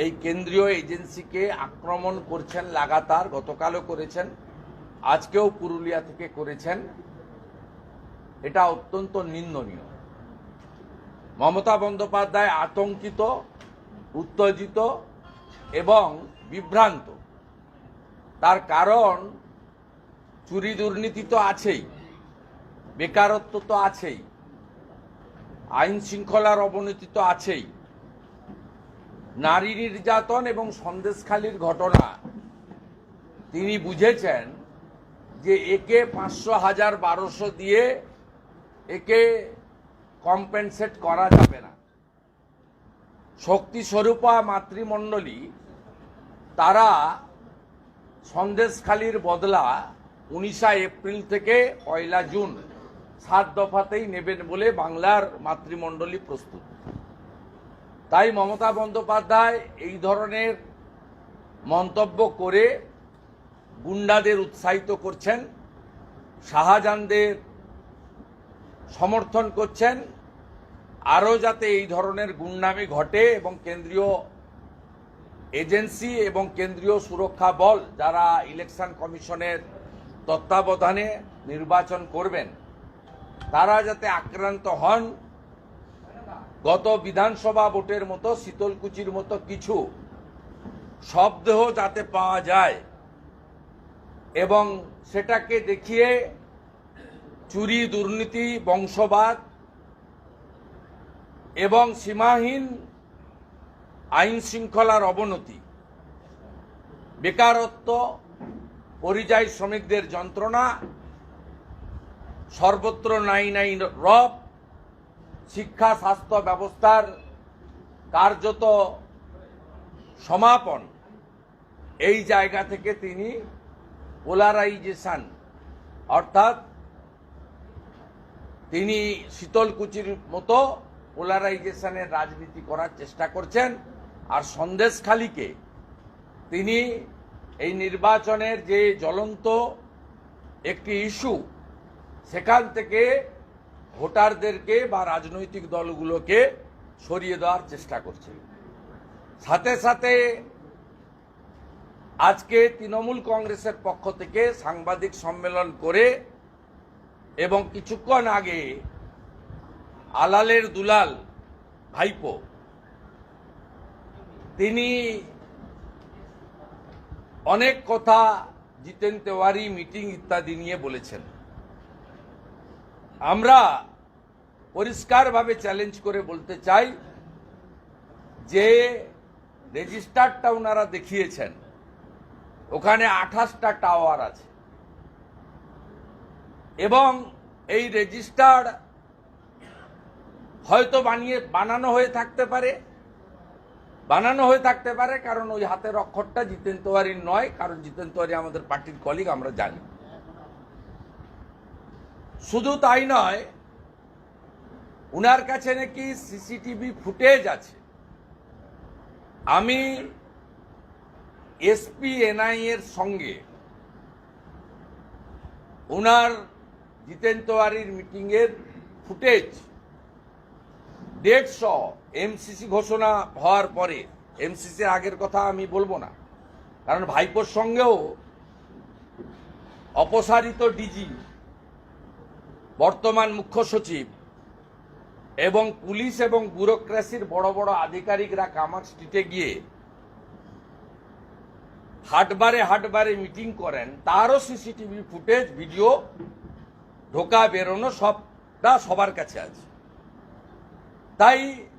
এই কেন্দ্রীয় এজেন্সিকে আক্রমণ করছেন লাগাতার, গতকালও করেছেন, আজকেও পুরুলিয়া থেকে করেছেন। এটা অত্যন্ত নিন্দনীয়। মমতা বন্দ্যোপাধ্যায় আতঙ্কিত, উত্তেজিত এবং বিভ্রান্ত। তার কারণ চুরি দুর্নীতি তো আছেই, বেকারত্ব তো আছেই, আইন শৃঙ্খলার অবনতি তো আছেই, নারী নির্যাতন এবং সন্দেশখালির ঘটনা তিনি বুঝেছেন যে একে 500, 1000, 1200 দিয়ে একে কম্পেনসেট করা যাবে না। শক্তি স্বরূপা মাতৃমণ্ডলী তারা সন্দেশখালির বদলা 19 এপ্রিল থেকে 1 জুন 7 দফাতেই নেবেন বলে বাংলার মাতৃমণ্ডলী প্রস্তুত। তাই মমতা বন্দ্যোপাধ্যায় এই ধরনের মন্তব্য করে গুন্ডাদের উৎসাহিত করছেন, শাহজাহানদের সমর্থন করছেন, আরও যাতে এই ধরনের গুন্ডামি ঘটে এবং কেন্দ্রীয় এজেন্সি এবং কেন্দ্রীয় সুরক্ষা বল যারা ইলেকশন কমিশনের তত্ত্বাবধানে নির্বাচন করবেন তারা যাতে আক্রান্ত হন। গত বিধানসভা ভোটের মতো শীতলকুচির মতো কিছু শবদেহ যাতে পাওয়া যায় এবং সেটাকে দেখিয়ে চুরি দুর্নীতি, বংশবাদ এবং সীমাহীন আইন শৃঙ্খলার অবনতি, বেকারত্ব, পরিযায়ী শ্রমিকদের যন্ত্রণা, সর্বত্র নাই নাই রব, শিক্ষা স্বাস্থ্য ব্যবস্থার কার্যত সমাপন, এই জায়গা থেকে তিনি পোলারাইজেশন অর্থাৎ তিনি শীতলকুচির মতো পোলারাইজেশনের রাজনীতি করার চেষ্টা করছেন। আর সন্দেশখালিকে তিনি এই নির্বাচনের যে জ্বলন্ত একটি ইস্যু সেখান থেকে ভোটারদেরকে বা রাজনৈতিক দলগুলোকে সরিয়ে দেওয়ার চেষ্টা করছে। সাথে সাথে আজকে তৃণমূল কংগ্রেসের পক্ষ থেকে সাংবাদিক সম্মেলন করে এবং কিছুক্ষণ আগে আলালের দুলাল ভাইপো তিনি অনেক কথা জিতেন তেওয়ারি মিটিং ইত্যাদি নিয়ে বলেছেন। আমরা পরিষ্কারভাবে চ্যালেঞ্জ করে বলতে চাই যে রেজিস্টারটা ওনারা দেখিয়েছেন, ওখানে 28টা টাওয়ার আছে এবং এই রেজিস্টার হয়তো বানানো হয়ে থাকতে পারে, কারণ ওই হাতের অক্ষরটা জিতেন তেওয়ারির নয়, কারণ জিতেন তেওয়ারি আমাদের পার্টির কলিগ, আমরা জানি। শুধু তাই নয়, উনার কাছে নাকি সিসিটিভি ফুটেজ আছে। আমি এসপি এনআই এর সঙ্গে উনার জিতেন তেওয়ারির মিটিং এর ফুটেজ ডেট সহ এমসিসি ঘোষণা হওয়ার পরে, এমসিসির আগের কথা আমি বলবো না, কারণ ভাইপোর সঙ্গেও অপসারিত ডিজি, বর্তমান মুখ্য সচিব এবং পুলিশ এবং ব্যুরোক্রেসির বড় বড় আধিকারিকরা কামার স্ট্রিটে গিয়ে হাটবারে মিটিং করেন, তারও সিসিটিভি ফুটেজ, ভিডিও, ঢোকা বেরোনো সবটা সবার কাছে আছে। তাই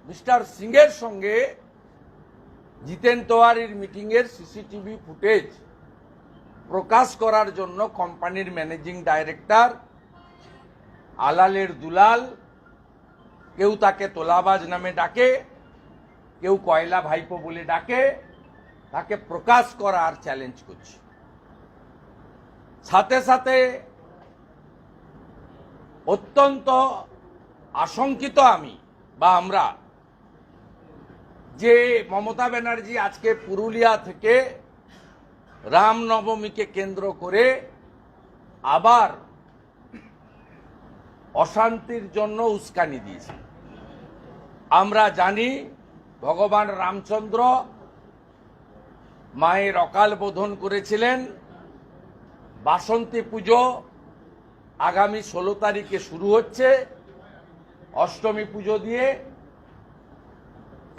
মিস্টার সিংয়ের সঙ্গে জিতেন তেওয়ারির মিটিং এর সিসিটিভি ফুটেজ প্রকাশ করার জন্য কোম্পানির ম্যানেজিং ডাইরেক্টর আলালের দুলাল, কেউ তাকে তোলাবাজ নামে ডাকে, কেউ কয়লা ভাইপো বলে ডাকে, তাকে প্রকাশ করার চ্যালেঞ্জ করছে। সাথে সাথে অত্যন্ত আশঙ্কিত আমরা যে মমতা ব্যানার্জি আজকে পুরুলিয়া থেকে রামনবমীকে কেন্দ্র করে আবার অশান্তির জন্য উস্কানি দিয়েছে। আমরা জানি ভগবান রামচন্দ্র মায়ের অকাল বোধন করেছিলেন। বাসন্তী পুজো আগামী 16 তারিখে শুরু হচ্ছে অষ্টমী পুজো দিয়ে,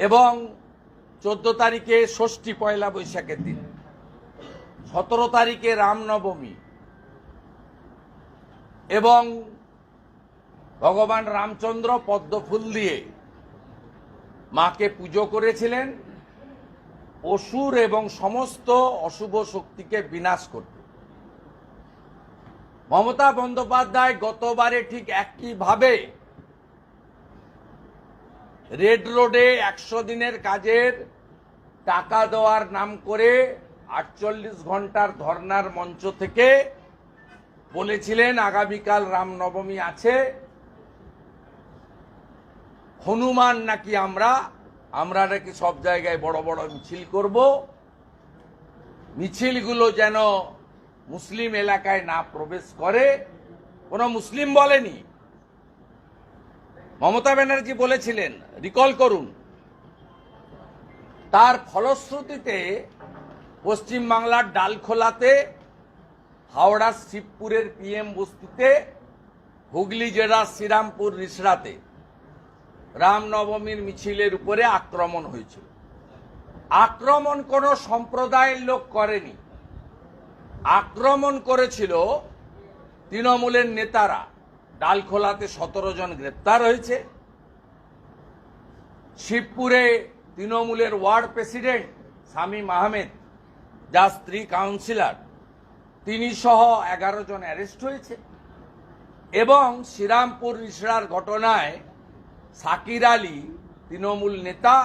এবং 14 তারিখে ষষ্ঠী পয়লা বৈশাখের দিন, 17 তারিখে রামনবমী, এবং ভগবান রামচন্দ্র পদ্মফুল দিয়ে মাকে পুজো করেছিলেন অসুর এবং সমস্ত অশুভ শক্তিকে বিনাশ করতে। মমতা বন্দ্যোপাধ্যায় গতবারে ঠিক একইভাবে রেড রোডে 100 দিনের কাজের টাকা দেওয়ার নাম করে 48 ঘন্টার ধর্নার মঞ্চ থেকে বলেছিলেন আগামীকাল রামনবমী আছে, হনুমান নাকি আমরা নাকি সব জায়গায় বড় বড় মিছিল করব, মিছিলগুলো যেন মুসলিম এলাকায় না প্রবেশ করে। কোন মুসলিম বলেনি, মমতা ব্যানার্জি বলেছিলেন, রিকল করুন। তার ফলশ্রুতিতে পশ্চিমবাংলার ডালখোলাতে, হাওড়ার শিবপুরের পিএম বস্তিতে, হুগলি জেলার শ্রীরামপুর রিসড়াতে রামনবমীর মিছিলের উপরে আক্রমণ হয়েছিল। আক্রমণ কোন সম্প্রদায়ের লোক করেনি, আক্রমণ করেছিল তৃণমূলের নেতারা। ডালখোলাতে 17 জন গ্রেপ্তার হয়েছে। শিবপুরে তৃণমূলের ওয়ার্ড প্রেসিডেন্ট শামীম আহমেদ, যার স্ত্রী কাউন্সিলর, তিনি সহ 11 জন অ্যারেস্ট হয়েছে। এবং শ্রীরামপুর রিসড়ার ঘটনায় সাকির আলী তৃণমূল নেতা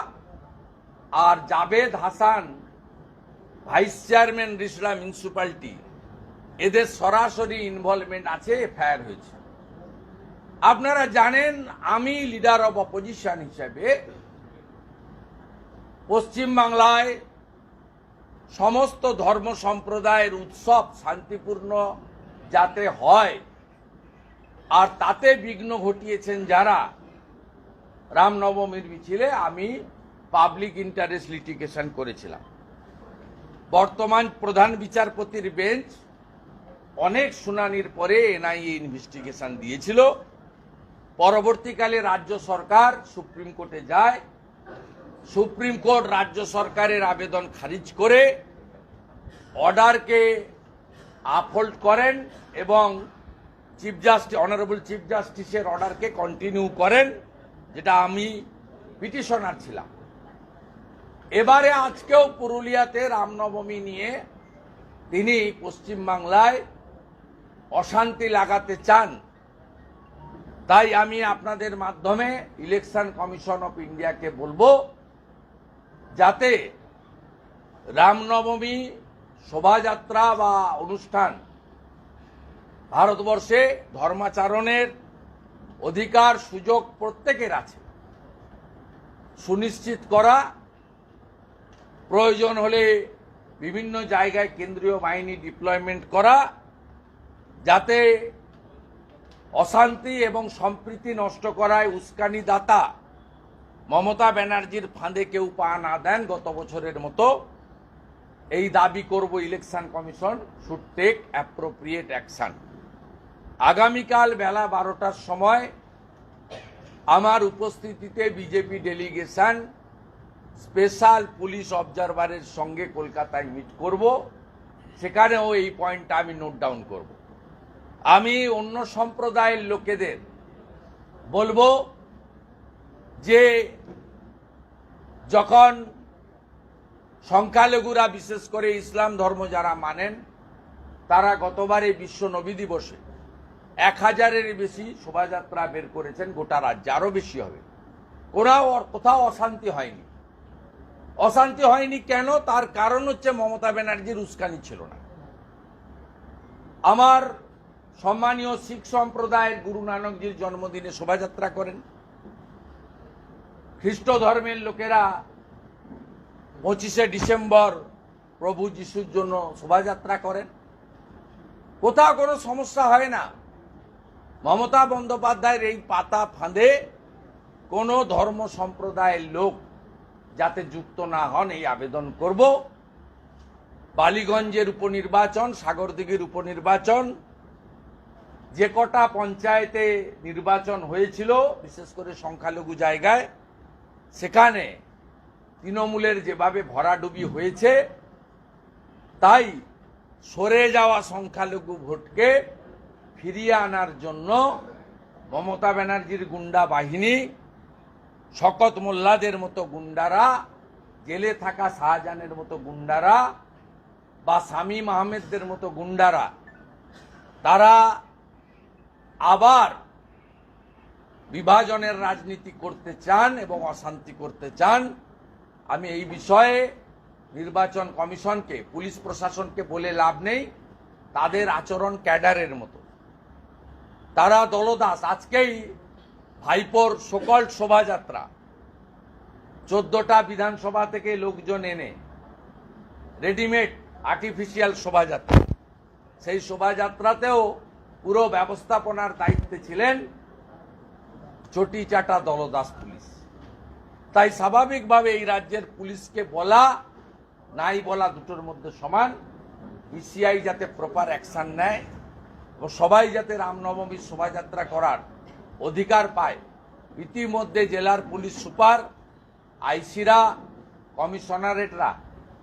আর Javed Hasan vice chairman Rishra municipality, এদের সরাসরি ইনভলভমেন্ট আছে, এফআইআর হয়েছে। আপনারা জানেন আমি লিডার অব অপোজিশন হিসেবে পশ্চিমবাংলায় সমস্ত ধর্ম সম্প্রদায়ের উৎসব শান্তিপূর্ণ যাতে হয়, আর তাতে বিঘ্ন ঘটিয়েছেন যারা রামনবমীর মিছিলে, আমি পাবলিক ইন্টারেস্ট লিটিগেশন করেছিলাম। বর্তমান প্রধান বিচারপতির বেঞ্চ অনেক শুনানির পরে এনআইএ ইনভেস্টিগেশন দিয়েছিল। পরবর্তীকালে রাজ্য সরকার সুপ্রিম কোর্টে যায়, সুপ্রিম কোর্ট রাজ্য সরকারের আবেদন খারিজ করে অর্ডারকে আপহোল্ড করেন এবং অনারেবল চিফ জাস্টিসের অর্ডারকে কন্টিনিউ করেন, যেটা আমি পিটিশনার ছিলাম। এবারে আজকেও পুরুলিয়াতে রামনবমী নিয়ে তিনি পশ্চিমবাংলায় অশান্তি লাগাতে চান। তাই আমি আপনাদের মাধ্যমে ইলেকশন কমিশন অফ ইন্ডিয়াকে বলবো, যাতে রামনবমী শোভাযাত্রা বা অনুষ্ঠান, ভারতবর্ষে ধর্মাচরণের অধিকার সুযোগ প্রত্যেকের আছে, সুনিশ্চিত করা, প্রয়োজন হলে বিভিন্ন জায়গায় কেন্দ্রীয় বাহিনী ডিপ্লয়মেন্ট করা, যাতে অশান্তি এবং সম্প্রীতি নষ্ট করায় উস্কানি দাতা মমতা ব্যানার্জির ফাঁদে কেউ পা না দেন গত বছরের মতো। এই দাবি করব election commission should take appropriate action. আগামীকাল বেলা 12টার সময় আমার উপস্থিতিতে বিজেপি ডেলিগেশন স্পেশাল পুলিশ অবজারভারের সঙ্গে কলকাতায় মিট করব, সেখানেও এই পয়েন্টটা আমি নোট ডাউন করব। আমি অন্য সম্প্রদায়ের লোকেদের বলবো যে যখন সংখ্যালঘুরা, বিশেষ করে ইসলাম ধর্ম যারা মানেন, তারা গতবারে বিশ্ব নবী দিবসে 1000-এর বেশি শোভাযাত্রা বের করেছেন গোটা রাজ্যে, আরো বেশি হবে। কোথাও অশান্তি হয়নি। অশান্তি হয়নি কেন? তার কারণ হচ্ছে মমতা ব্যানার্জির উস্কানি ছিল না। আমার সম্মানীয় শিখ সম্প্রদায়ের গুরু নানকজির জন্মদিনে শোভাযাত্রা করেন, খ্রিস্ট ধর্মের লোকেরা 25শে ডিসেম্বর প্রভু যিশুর জন্য শোভাযাত্রা করেন, কোথাও কোনো সমস্যা হয় না। মমতা বন্দ্যোপাধ্যায়ের এই পাতা ফাঁদে কোনো ধর্ম সম্প্রদায়ের লোক যাতে যুক্ত না হন, এই আবেদন করব। বালিগঞ্জের উপনির্বাচন, সাগরদিঘির উপনির্বাচন, যে কটা পঞ্চায়েতে নির্বাচন হয়েছিল বিশেষ করে সংখ্যালঘু জায়গায়, সেখানে তৃণমূলের যেভাবে ভরাডুবি হয়েছে, তাই সরে যাওয়া সংখ্যালঘু ভোটকে ফিরিয়ে আনার জন্য মমতা ব্যানার্জির গুন্ডা বাহিনী, শকত মোল্লাদের মতো গুন্ডারা, জেলে থাকা শাহজাহানের মতো গুন্ডারা বা শামীম আহমেদদের মতো গুন্ডারা, তারা আবার বিভাজনের রাজনীতি করতে চান এবং অশান্তি করতে চান। আমি এই বিষয়ে নির্বাচন কমিশনকে, পুলিশ প্রশাসনকে বলে লাভ নেই। তাদের আচরণ ক্যাডারের মতো, তারা দলদাস। আজকেই ভাইপোর সকল শোভাযাত্রা 14টা বিধানসভা থেকে লোকজন এনে রেডিমেড আর্টিফিশিয়াল শোভাযাত্রা, সেই শোভাযাত্রাতেও পুরো ব্যবস্থাপনার দায়িত্বে ছিলেন চটি চাটা দলদাস পুলিশ। তাই স্বাভাবিকভাবে এই রাজ্যের পুলিশকে বলা নাই বলা দুটোর মধ্যে সমান। ইসিআই যাতে প্রপার অ্যাকশন নেয় ও সবাই যাতে রামনবমীর শোভাযাত্রা করার অধিকার পায়, ইতিমধ্যে জেলার পুলিশ সুপার, আইসিরা, কমিশনারেটরা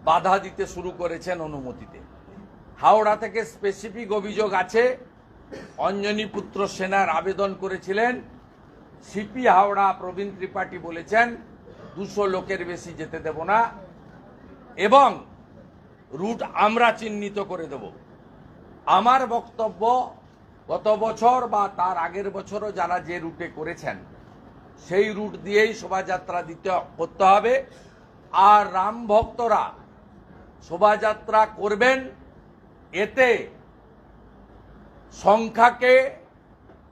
বাধা দিতে শুরু করেছেন অনুমতিতে। হাওড়া থেকে স্পেসিফিক অভিযোগ আছে, অঞ্জনী পুত্র সেনার আবেদন করেছিলেন। সিপি হাওড়া প্রবীণ ত্রিপাঠী বলেছেন 200 লোকের বেশি যেতে দেব না এবং রুট আমরা চিহ্নিত করে দেব। আমার বক্তব্য, গত বছর বা তার আগের বছরও যারা যে রুটে করেছেন সেই রুট দিয়েই শোভাযাত্রা করতে হবে। আর রাম ভক্তরা শোভাযাত্রা করবেন, এতে সংখ্যাকে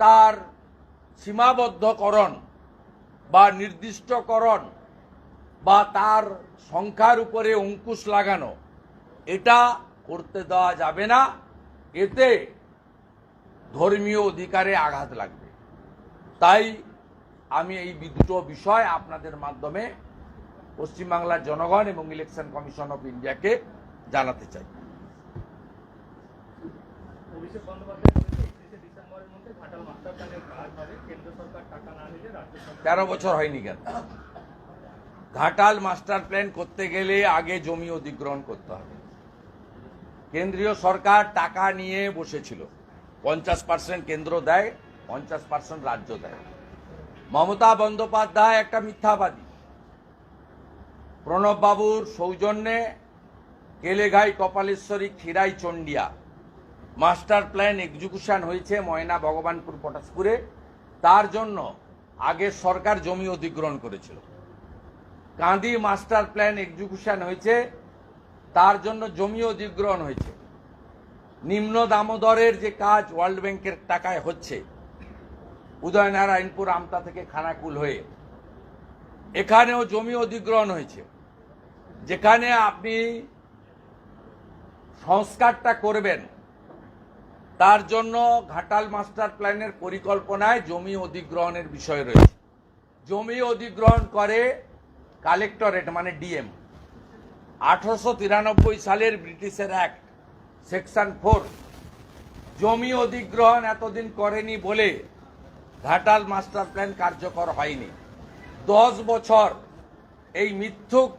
তার সীমাবদ্ধকরণ বা নির্দিষ্টকরণ বা তার সংখ্যার উপরে অঙ্কুশ লাগানো, এটা করতে দেওয়া যাবে না। এতে ধর্মীয় অধিকারে আঘাত লাগবে। তাই আমি এই দুটো বিষয় আপনাদের মাধ্যমে পশ্চিমবাংলার জনগণ এবং ইলেকশন কমিশন অফ ইন্ডিয়াকে জানাতে চাই। অভিষেক বন্দ্যোপাধ্যায় বলেছে 31শে ডিসেম্বরের মধ্যে ঘাটাল মাস্টার প্ল্যানের কাজ হবে, কেন্দ্র সরকার টাকা না দিলে রাজ্য সরকার। 13 বছর হয়নি কেন? ঘাটাল মাস্টার প্ল্যান করতে গেলে আগে জমি অধিগ্রহণ করতে হবে। কেন্দ্রীয় সরকার টাকা নিয়ে বসেছিল, 50% কেন্দ্র দেয়, 50% রাজ্য দেয়। মমতা বন্দ্যোপাধ্যায় একটা মিথ্যাবাদী। প্রণব বাবুর সৌজন্যে Kaleghai, Kapaleswari, Khirai, Chandia master plan execution হয়েছে ময়না, ভগবানপুর, পটাশপুরে। তার জন্য আগের সরকার জমি অধিগ্রহণ করেছিল। কাঁদি মাস্টার প্ল্যান এক্সিকিউশন হয়েছে, তার জন্য জমি অধিগ্রহণ হয়েছে। নিম্ন দামোদরের যে কাজ ওয়ার্ল্ড ব্যাংকের টাকায় হচ্ছে, উদয়নারায়ণপুর, আমতা থেকে খানাকুল হয়ে, এখানেও জমি অধিগ্রহণ হয়েছে। যেখানে আপনি সংস্কারটা করবেন, তার জন্য ঘাটাল মাস্টার প্ল্যানের পরিকল্পনায় জমি অধিগ্রহণের বিষয় রয়েছে। জমি অধিগ্রহণ করে কালেক্টরেট মানে ডিএম। 1893 সালের ব্রিটিশের অ্যাক্ট সেকশন 4 জমি অধিগ্রহণ এতদিন করেনি বলে ঘাটাল মাস্টার প্ল্যান কার্যকর হয়নি। 10 বছর এই মিথ্যুক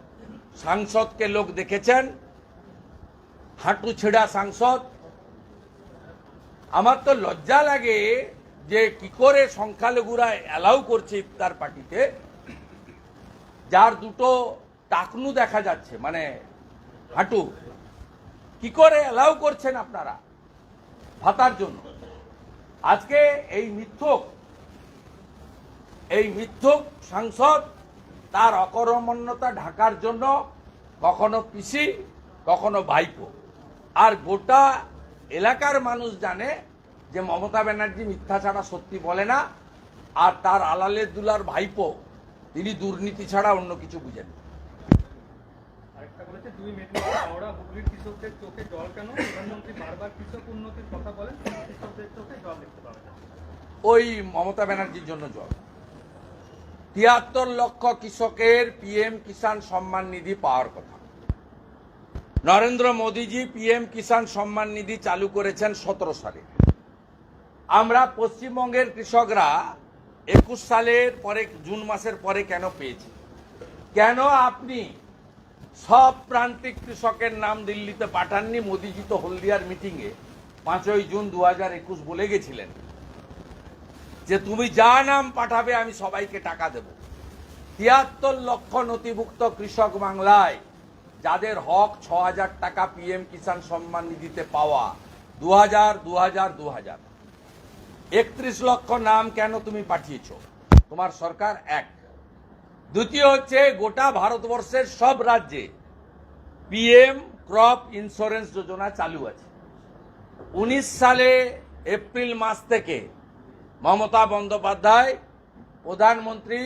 সাংসদকে লোক দেখেছেন, হাঁটু ছেঁড়া সাংসদ। আমার তো লজ্জা লাগে যে কি করে সংখ্যালঘুরা অ্যালাউ করছে ইফতার পার্টিতে, যার দুটো টাকনু দেখা যাচ্ছে, মানে হাঁটু, কি করে অ্যালাউ করছেন আপনারা ভাতার জন্য? আজকে এই মিথ্যুক সাংসদ তার অকর্মণ্যতা ঢাকার জন্য কখনো পিসি, কখনো ভাইপো। আর গোটা এলাকার মানুষ জানে যে মমতা ব্যানার্জি মিথ্যা ছাড়া সত্যি বলে না, আর তার আলালের দুলার ভাইপো তিনি দুর্নীতি ছাড়া অন্য কিছু বুঝেন। আরেকটা বলেছে 2 মেদিনীপুর, হাওড়া, হুগলির কৃষকদের চোখে জল কেন? প্রধানমন্ত্রী বারবার কৃষক উন্নতির কথা বলেন, কৃষকদের চোখে জল দেখতে পাবে না। ওই মমতা ব্যানার্জির জন্য জল। 73 লক্ষ কৃষকের পিএম কিষাণ সম্মান নিধি পাওয়ার কথা। নরেন্দ্র মোদীজি পিএম কিষাণ সম্মান নিধি চালু করেছেন 17 সালে। আমরা পশ্চিমবঙ্গের কৃষকরা 21 সালের পরে জুন মাসের পরে কেন পেয়েছি? কেন আপনি সব প্রান্তিক কৃষকের নাম দিল্লিতে পাঠাননি? মোদীজি তো হলদিয়ার মিটিংয়ে 5ই জুন 2021 বলে গেছিলেন যে তুমি যা নাম পাঠাবে আমি সবাইকে টাকা দেব। 73 লক্ষ নথিভুক্ত কৃষক বাংলায়, যাদের হক 6,000 টাকা পিএম কিষাণ সম্মান নিধিতে পাওয়া, 2000 31 লক্ষ নাম কেন তুমি পাঠিয়েছো? তোমার সরকার এক। দ্বিতীয় হচ্ছে, গোটা ভারতবর্ষের সব রাজ্যে পিএম ক্রপ ইন্স্যুরেন্স যোজনা চালু আছে। 19 সালে এপ্রিল মাস থেকে মমতা বন্দ্যোপাধ্যায় প্রধানমন্ত্রী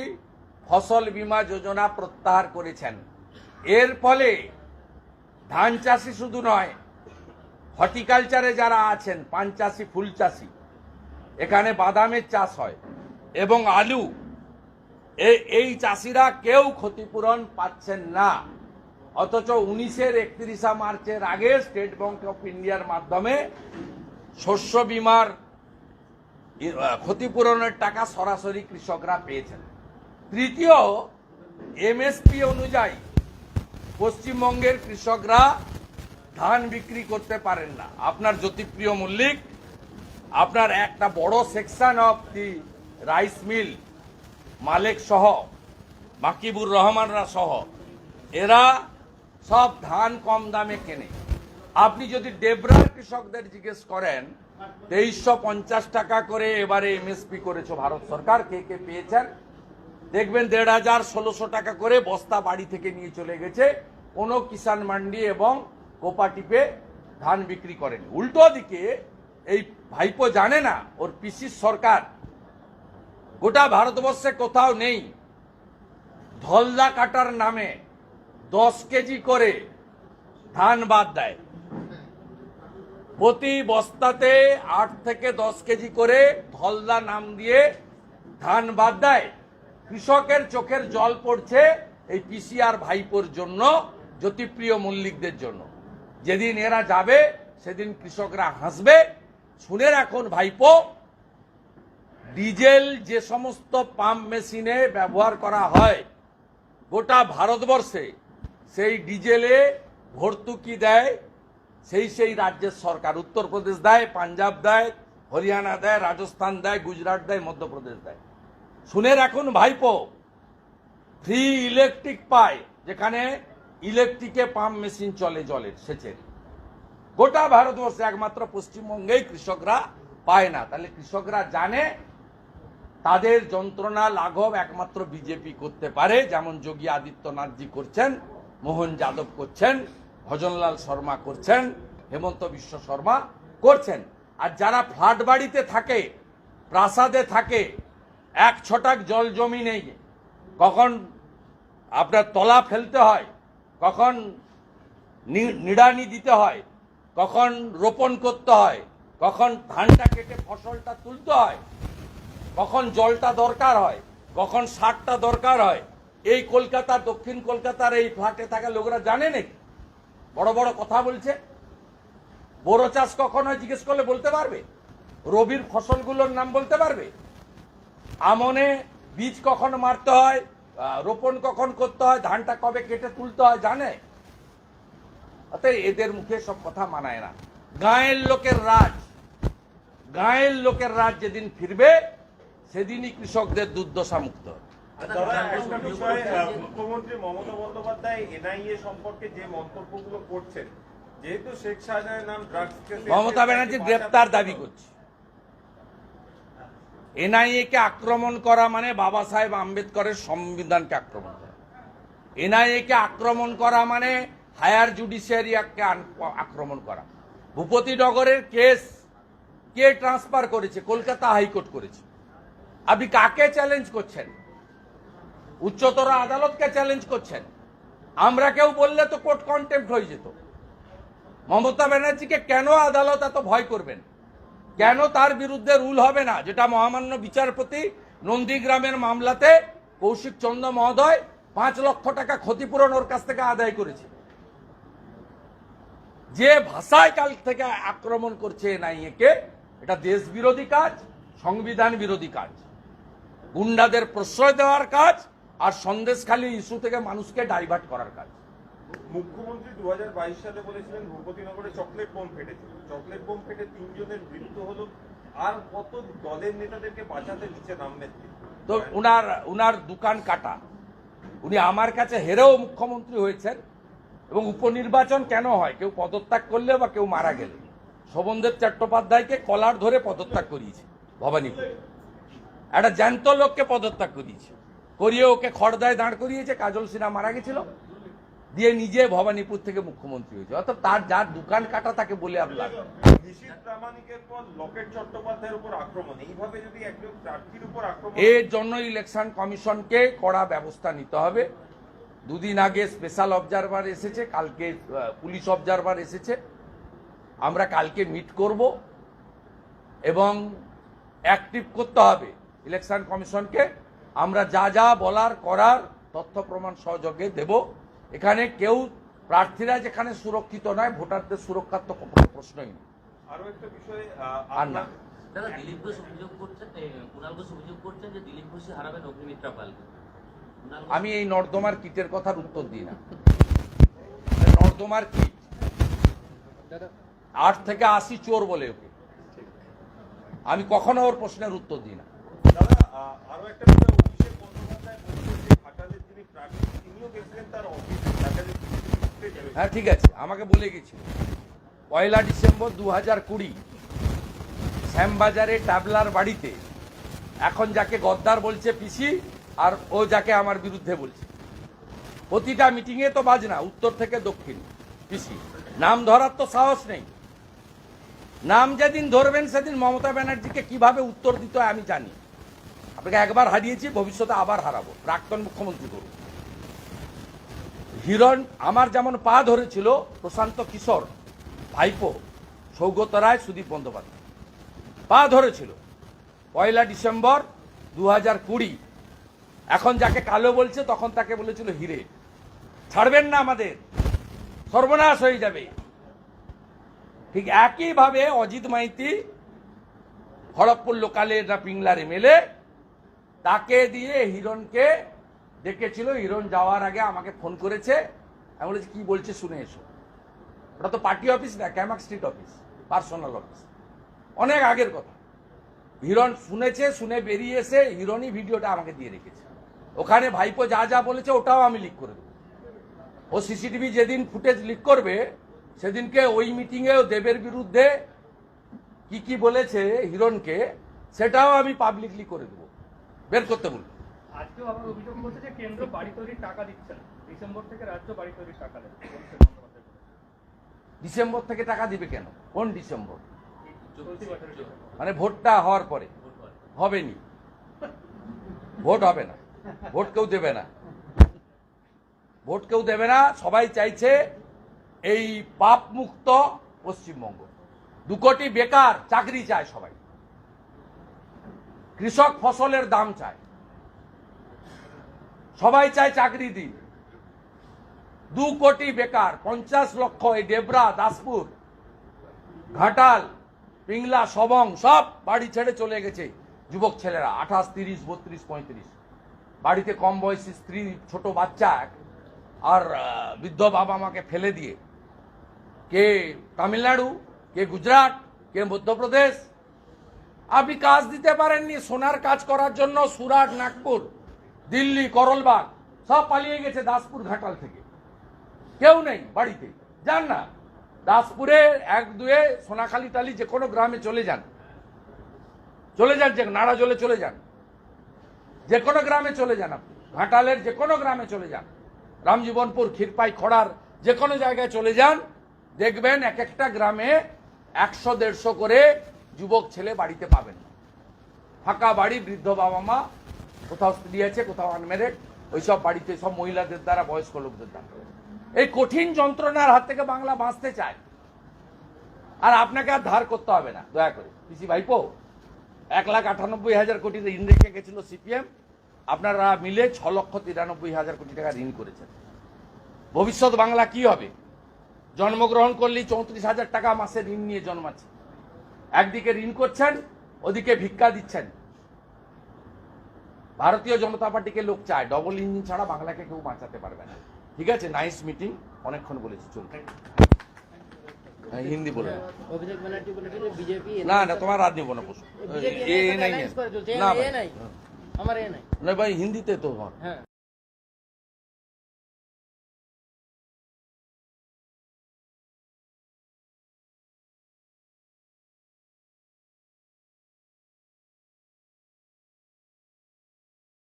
ফসল বীমা যোজনা প্রত্যাহার করেছেন। এর ফলে ধান চাষি শুধু নয়, হর্টিকালচারে যারা আছেন, পান চাষি, ফুল চাষি, এখানে বাদামের চাষ হয় এবং আলু, এই চাষিরা কেউ ক্ষতিপূরণ পাচ্ছেন না। অথচ 19-এর 31 মার্চের আগে স্টেট ব্যাংক অফ ইন্ডিয়ার মাধ্যমে শস্য বীমার ক্ষতিপূরণের টাকা সরাসরি কৃষকরা পেয়েছেন। তৃতীয়, এমএসপি অনুযায়ী পশ্চিমবঙ্গের কৃষকরা ধান বিক্রি করতে পারেন না। আপনার জ্যোতিপ্রিয় মল্লিক, আপনার একটা বড় section of the rice mill মালিক সহ, মাকিবুর রহমানরা সহ, এরা সব ধান কম দামে কেনে। আপনি যদি ডেবরার কৃষকদের জিজ্ঞেস করেন, 2350 টাকা করে এবারে এমএসপি করেছে ভারত সরকার, কে কে পেয়েছেন দেখবেন 1500 1600 টাকা করে বস্তা বাড়ি থেকে নিয়ে চলে গেছে। কোনো কিষাণ মান্ডি এবং কোপাটিপে ধান বিক্রি করেনি। উল্টো দিকে এই ভাইপো জানে না ওর পিসির সরকার গোটা ভারতবর্ষে কোথাও নেই, ধলদা কাটার নামে 10 কেজি করে ধান বাদ দেয়। প্রতি বস্তাতে 8 থেকে 10 কেজি করে ধলদা নাম দিয়ে ধান বাদ দেয়। কৃষকের চোখের জল পড়ছে এই পিসিআর ভাইপোর জন্য, জ্যোতিপ্রিয় মল্লিকদের জন্য। যেদিন এরা যাবে সেদিন কৃষকরা হাসবে। শুনে রাখুন ভাইপো, ডিজেল যে সমস্ত পাম্প মেশিনে ব্যবহার করা হয় গোটা ভারতবর্ষে, সেই ডিজেলে ভর্তুকি দেয় সেই রাজ্যের সরকার। উত্তরপ্রদেশ দেয়, পাঞ্জাব দেয়, হরিয়ানা দেয়, রাজস্থান দেয়, গুজরাট দেয়, মধ্যপ্রদেশ দেয়। শুনে রাখুন ভাইপো, ফ্রি ইলেকট্রিক পায় যেখানে ইলেকট্রিকে পাম্প মেশিন চলে জলের সেচের। গোটা ভারতবর্ষে একমাত্র পশ্চিমবঙ্গেই কৃষকরা পায় না। তাহলে কৃষকরা জানে তাদের যন্ত্রণা লাঘব একমাত্র বিজেপি করতে পারে, যেমন যোগী আদিত্যনাথজি করছেন, মোহন যাদব করছেন, ভজনলাল শর্মা করছেন, হেমন্ত বিশ্ব শর্মা করছেন। আর যারা ফ্ল্যাট বাড়িতে থাকে, প্রাসাদে থাকে, 1 ছটাক জল জমি নেই, কখন আপনার তলা ফেলতে হয়, কখন নিড়ানি দিতে হয়, কখন রোপণ করতে হয়, কখন ধানটা কেটে ফসলটা তুলতে হয়, কখন জলটা দরকার হয়, কখন সারটা দরকার হয়, এই কলকাতা, দক্ষিণ কলকাতার এই ফ্ল্যাটে থাকা লোকরা জানে নাকি? বড় বড় কথা বলছে। বোরো চাষ কখন হয় জিজ্ঞেস করলে বলতে পারবে? রবির ফসলগুলোর নাম বলতে পারবে? আমনে বীজ কখন মারতে হয়, রোপণ কখন করতে হয়, ধানটা কবে কেটে তুলতে হয় জানে? অতএব এদের মুখে সব কথা মানায় না। গাঁয়ের লোকের রাজ যেদিন ফিরবে সেদিনই কৃষকদের দুর্দশা মুক্ত। মুখ্যমন্ত্রী মমতা বন্দ্যোপাধ্যায় এনআইএ সম্পর্কে যে মন্তব্যগুলো করছেন, যেহেতু শেখ শাহজাহানের নাম ড্রাগস কেসে মমতা ব্যানার্জি গ্রেপ্তার দাবি করছে। এনআইএ কে আক্রমণ করা মানে বাবা সাহেব আম্বেদকরের সংবিধানকে আক্রমণ করা। এনআইএ কে আক্রমণ করা মানে হায়ার জুডিশিয়ারিকে আক্রমণ করা। ভূপতিনগরের কেস কে ট্রান্সফার করেছে? কলকাতা হাইকোর্ট করেছে। আপনি কাকে চ্যালেঞ্জ করছেন? উচ্চতর আদালতকে চ্যালেঞ্জ করছেন। আমরা কেউ বললে তো কোর্ট কন্টেম্প্ট হয়ে যেত। মমতা ব্যানার্জিকে কেন আদালত এত ভয় করবেন? কেন তার বিরুদ্ধে রুল হবে না? যেটা মহামান্য বিচারপতি নন্দীগ্রামের মামলাতে কৌশিক চন্দ্র মহোদয় 5 লক্ষ টাকা ক্ষতিপূরণ ওর কাছ থেকে আদায় করেছে। যে ভাষায় কাল থেকে আক্রমণ করছে এনআইএ কে, এটা দেশ বিরোধী কাজ, সংবিধান বিরোধী কাজ, গুন্ডাদের প্রশ্রয় দেওয়ার কাজ, আর সন্দেশখালী ইস্যু থেকে মানুষকে ডাইভার্ট করার কাজ। মুখ্যমন্ত্রী 2022 সালে বলেছিলেন ভূপতিনগরে চকলেট বোম ফেটেছিল, চকলেট বোম ফেটে 3 জনের মৃত্যু হলো, আর কত দলের নেতাদেরকে বাঁচাতে নিচে নামবেন? তো উনার দোকান কাটা, উনি আমার কাছে হেরেও মুখ্যমন্ত্রী হয়েছেন। এবং উপনির্বাচন কেন হয়? কেউ পদত্যাগ করলে বা কেউ মারা গেলে। শোভনদেব চট্টোপাধ্যায়কে কলার ধরে পদত্যাগ করিয়েছে ভবানীপুরে, একটা জ্যান্ত লোককে পদত্যাগ করিয়েছে, করিয়ে ওকে খড়দায় দাঁড় করিয়েছে। কাজল সিনহা মারা গেছিল, দিয়ে নিজে ভবানীপুর থেকে মুখ্যমন্ত্রী হয়েছে। অর্থাৎ তার যার দোকান কাটা তাকে বলে আপনার নিশীথ প্রামাণিকের পর লকেট চট্টোপাধ্যায়ের উপর আক্রমণ, এইভাবে যদি একজন প্রার্থীর উপর আক্রমণ, এর জন্য ইলেকশন কমিশনকে কড়া ব্যবস্থা নিতে হবে। দুদিন আগে স্পেশাল অবজারভার এসেছে, কালকে পুলিশ অবজারভার এসেছে। আমরা কালকে মিট করব এবং অ্যাক্টিভ করতে হবে ইলেকশন কমিশনকে। আমরা যা যা বলার করার তথ্য প্রমাণ সহযোগে দেব। এখানে কেউ প্রার্থীরা যেখানে সুরক্ষিত নয়, ভোটারদের সুরক্ষার তো কোনো প্রশ্নই নেই। আরো একটা বিষয় আর না, দাদা দিলীপ ঘোষ অভিযোগ করছেন, কুণাল ঘোষ অভিযোগ করছেন যে দিলীপ ঘোষই হারাবেন অগ্নিমিত্রা পালকে। আমি এই নর্দমার কিটের কথার উত্তর দিই না। নর্দমার কিট 8 থেকে 80 চোর বলে ওকে, আমি কখনো ওর প্রশ্নের উত্তর দিই না। দাদা আরো একটা বিষয়, অভিষেক বন্দ্যোপাধ্যায় বলছেন যে ঘাটালের যিনি প্রার্থী তিনিও গেছিলেন তার অফিসে, ঘাটালের হ্যাঁ ঠিক আছে, আমাকে বলে গেছিল 1 ডিসেম্বর 2020 শ্যামবাজারে ট্যাবলার বাড়িতে এখন যাকে গদ্দার বলছে পিসি, আর ও যাকে আমার বিরুদ্ধে বলছে, প্রতিটা মিটিংয়ে তো বাজনা, উত্তর থেকে দক্ষিণ পিসি। নাম ধরার তো সাহস নেই। নাম যেদিন ধরবেন সেদিন মমতা ব্যানার্জিকে কিভাবে উত্তর দিতে হয় আমি জানি। আপনাকে একবার হারিয়েছি, ভবিষ্যতে আবার হারাবো, প্রাক্তন মুখ্যমন্ত্রী করুন। হিরণ আমার যেমন পা ধরেছিল প্রশান্ত কিশোর ভাইপো, সৌগত রায়, সুদীপ বন্দ্যোপাধ্যায় পা ধরেছিল 1 ডিসেম্বর 2020। এখন যাকে কালো বলছে তখন তাকে বলেছিল হিরে। ছাড়বেন না, আমাদের সর্বনাশ হয়ে যাবে। ঠিক একইভাবে অজিত মাইতি খড়গপুর লোকালের না পিংলার এমএলএ, তাকে দিয়ে হিরণকে ডেকেছিল। হিরণ যাওয়ার আগে আমাকে ফোন করেছে, আমি বলেছি কি বলছে শুনে এসো। ওটা তো পার্টি অফিস না, Camac street office, personal office, অনেক আগের কথা। হিরণ শুনেছে, শুনে বেরিয়ে এসে হিরণই ভিডিওটা আমাকে দিয়ে রেখেছে। ওখানে ভাইপো যা যা বলেছে ওটাও আমি লিক করে দেবো। ও সিসিটিভি যেদিন ফুটেজ লিক করবে সেদিনকে ওই মিটিংয়ে দেবের বিরুদ্ধে কি কি বলেছে হিরণকে, সেটাও আমি পাবলিকলি করে দেবো, বের করতে বলবো। আজকেও আবার অভিযোগ করছে যে কেন্দ্র বাড়ি তৈরির টাকা দিচ্ছে না, ডিসেম্বর থেকে রাজ্য বাড়ি তৈরির টাকা দেবে। ডিসেম্বর থেকে টাকা দিবে কেন? কোন ডিসেম্বর? চলতি বছরের জন্য। মানে ভোটটা হওয়ার পরে? হবেনি, ভোট হবে না, ভোট কেউ দেবে না, ভোট কেউ দেবে না। সবাই চাইছে এই পাপ মুক্ত পশ্চিমবঙ্গ। 2 কোটি বেকার চাকরি চায় সবাই, কৃষক ফসলের দাম চায়, সবাই চায় চাকরি দিন। 2 কোটি বেকার, 50 লক্ষ এই ডেবরা, দাসপুর, ঘাটাল, পিংলা, সবং সব বাড়ি ছেড়ে চলে গেছে যুবক ছেলেরা, 28, 30, 32, 35। বাড়িতে কম বয়সী স্ত্রী, ছোট বাচ্চা আর বৃদ্ধ বাবা মাকে ফেলে দিয়ে কে তামিলনাড়ু, কে গুজরাট, কে মধ্যপ্রদেশ। আপনি কাজ দিতে পারেননি, সোনার কাজ করার জন্য সুরাট, নাগপুর, দিল্লি, করলবাগ সব পালিয়ে গেছে দাসপুর, ঘাটাল থেকে। কেউ নেই বাড়িতে, যান না দাসপুরে 1-2 সোনাখালী টালি যে কোনো গ্রামে চলে যান, যে নাড়াজলে চলে যান, যে কোনো গ্রামে চলে যান। আপনি ঘাটালের যে কোনো গ্রামে চলে যান, রামজীবনপুর, ক্ষীরপাই, খড়ার যে কোনো জায়গায় চলে যান, দেখবেন এক একটা গ্রামে 100-150 করে যুবক ছেলে বাড়িতে পাবেন। ফাঁকা বাড়ি, বৃদ্ধ বাবা মা, কোথাও স্ত্রী আছে, কোথাও আনমেরিড, ওইসব বাড়িতে সব মহিলাদের দ্বারা, বয়স্ক লোকদের দ্বারা। এই কঠিন যন্ত্রণার হাত থেকে বাংলা বাঁচতে চায়, আর আপনাকে আর ধার করতে হবে না। দয়া করে পিসি ভাইপো 1,98,000 কোটি ঋণ রেখে গেছিল সিপিএম, আপনারা মিলে 6,93,000 কোটি টাকা ঋণ করেছেন। ভবিষ্যৎ বাংলা কি হবে? জন্মগ্রহণ করলেই 34,000 টাকা মাসে ঋণ নিয়ে জন্মাচ্ছে। একদিকে ঋণ করছেন, ওদিকে ভিক্ষা দিচ্ছেন। ভারতীয় জনতা পার্টিকে লোক চায়, ডবল ইঞ্জিন ছাড়া বাংলাকে কেউ বাঁচাতে পারবে না। ঠিক আছে, নাইস মিটিং, অনেকক্ষণ বলেছি, চলুন। হ্যাঁ, হিন্দি বলে অভিষেক ব্যানার্জি বলেছিল বিজেপি না না, তোমার আর নিব না প্রশ্ন। এ নাই নাই না এ নাই আমার এ নাই না ভাই, হিন্দিতে তো হ্যাঁ